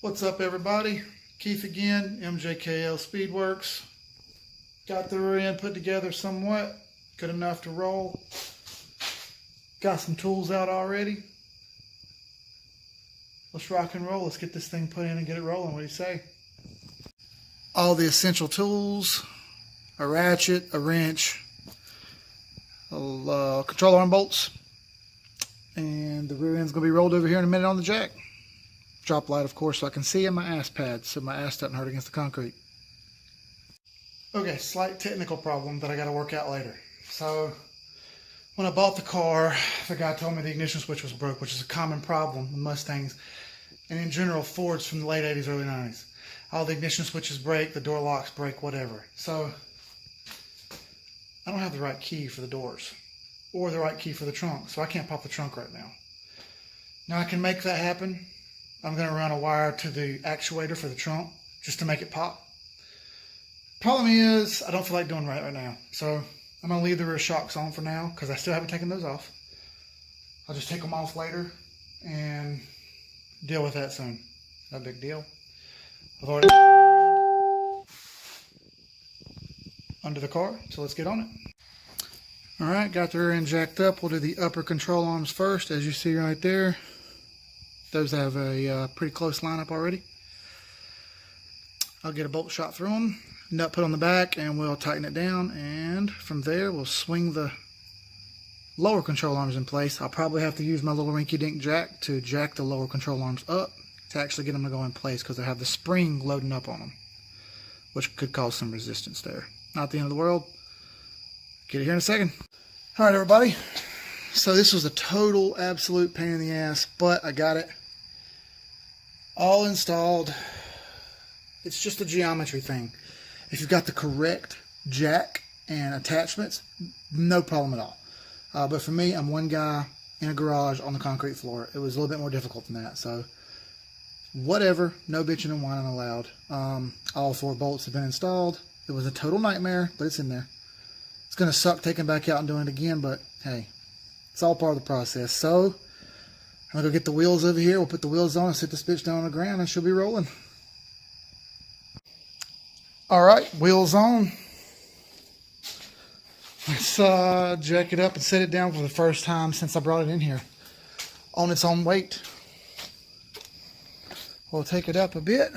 What's up, everybody? Keith again, MJKL Speedworks. Got the rear end put together somewhat, good enough to roll. Got some tools out already. Let's rock and roll. Let's get this thing put in and get it rolling. What do you say? All the essential tools: a ratchet, a wrench, control arm bolts, and the rear end's gonna be rolled over here in a minute on the jack. Drop light, of course, so I can see in my ass pads, so my ass doesn't hurt against the concrete. Okay, slight technical problem that I got to work out later. So, when I bought the car, the guy told me the ignition switch was broke, which is a common problem with Mustangs, and in general, Fords from the late 80s, early 90s. All the ignition switches break, the door locks break, whatever. So, I don't have the right key for the doors, or the right key for the trunk, so I can't pop the trunk right now. Now, I can make that happen. I'm going to run a wire to the actuator for the trunk just to make it pop. Problem is, I don't feel like doing right now. So I'm going to leave the rear shocks on for now because I still haven't taken those off. I'll just take them off later and deal with that soon. No big deal. I've already under the car, so let's get on it. Alright, got the rear end jacked up. We'll do the upper control arms first, as you see right there. Those have a pretty close lineup already. I'll get a bolt shot through them, nut put on the back, and we'll tighten it down. And from there, we'll swing the lower control arms in place. I'll probably have to use my little rinky-dink jack to jack the lower control arms up to actually get them to go in place because I have the spring loading up on them, which could cause some resistance there. Not the end of the world. Get it here in a second. All right, everybody. So this was a total, absolute pain in the ass, but I got it all installed. It's just a geometry thing. If you've got the correct jack and attachments, no problem at all. But for me, I'm one guy in a garage on the concrete floor. It was a little bit more difficult than that. So whatever, no bitching and whining allowed. All 4 bolts have been installed. It was a total nightmare, but it's in there. It's going to suck taking it back out and doing it again, but hey. It's all part of the process. So, I'm going to go get the wheels over here. We'll put the wheels on and sit this bitch down on the ground and she'll be rolling. Alright, wheels on. Let's jack it up and set it down for the first time since I brought it in here. On its own weight. We'll take it up a bit.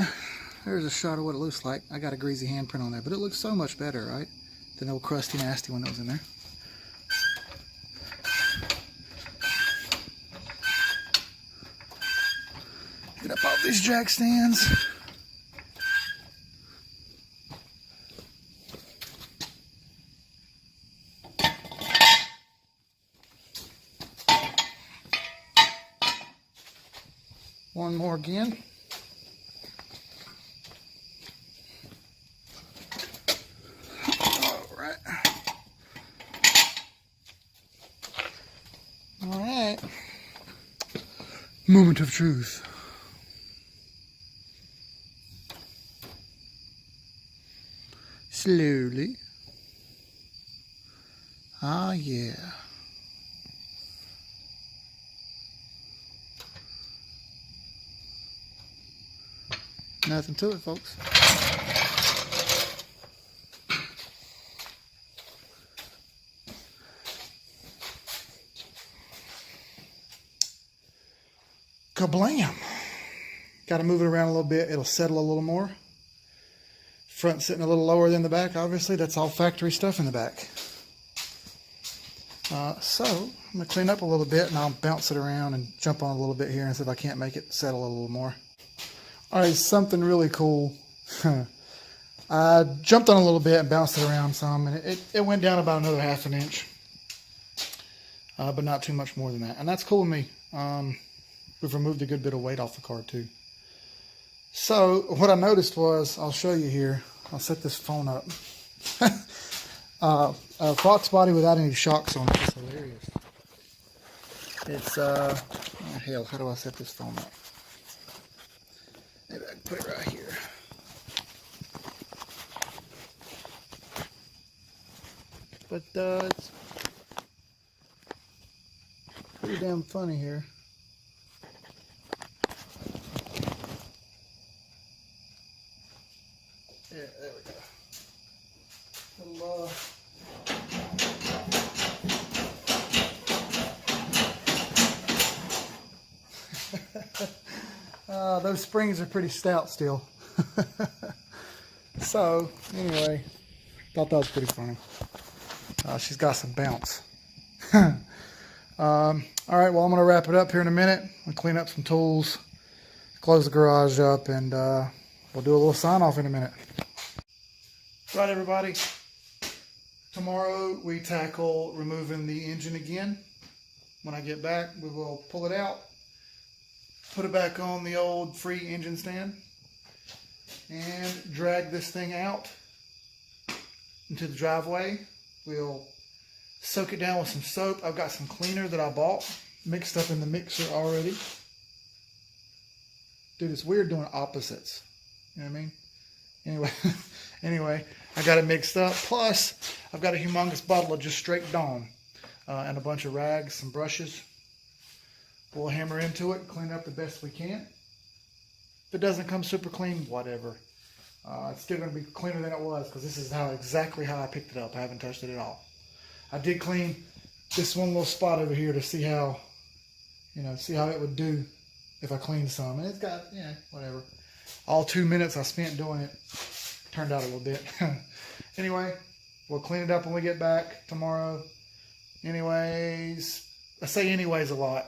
There's a shot of what it looks like. I got a greasy handprint on there, but it looks so much better, right? Than the old crusty nasty one that was in there. Get up off these jack stands. One more again. All right. All right. Moment of truth. Slowly. Ah, yeah. Nothing to it, folks. Kablam! Got to move it around a little bit. It'll settle a little more. Front sitting a little lower than the back, obviously. That's all factory stuff in the back. So, I'm going to clean up a little bit and I'll bounce it around and jump on a little bit here and see if I can't make it settle a little more. Alright, something really cool. I jumped on a little bit and bounced it around some, and it went down about another ½ an inch. But not too much more than that. And that's cool with me. We've removed a good bit of weight off the car too. So, what I noticed was, I'll show you here. I'll set this phone up. A Foxbody without any shocks on it. It's hilarious. It's, oh hell, how do I set this phone up? Maybe I can put it right here. But it's pretty damn funny here. Those springs are pretty stout still. So, anyway, thought that was pretty funny. She's got some bounce. All right, well, I'm going to wrap it up here in a minute. I'll clean up some tools, close the garage up, and we'll do a little sign-off in a minute. Right, everybody. Tomorrow we tackle removing the engine again. When I get back, we will pull it out, put it back on the old free engine stand, and drag this thing out into the driveway. We'll soak it down with some soap. I've got some cleaner that I bought mixed up in the mixer already. Dude, it's weird doing opposites. You know what I mean? Anyway, I got it mixed up. Plus, I've got a humongous bottle of just straight Dawn and a bunch of rags, some brushes. We'll hammer into it, clean it up the best we can. If it doesn't come super clean, whatever. It's still going to be cleaner than it was because this is exactly how I picked it up. I haven't touched it at all. I did clean this one little spot over here to see how, see how it would do if I cleaned some. And it's got, whatever. All 2 minutes I spent doing it turned out a little bit. Anyway, we'll clean it up when we get back tomorrow. Anyways, I say anyways a lot.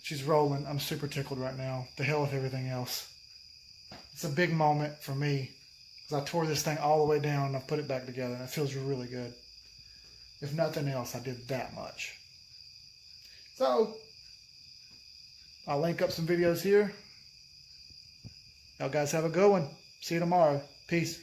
She's rolling. I'm super tickled right now. The hell with everything else. It's a big moment for me because I tore this thing all the way down and I put it back together. And it feels really good. If nothing else, I did that much. So, I'll link up some videos here. Y'all guys have a good one. See you tomorrow. Peace.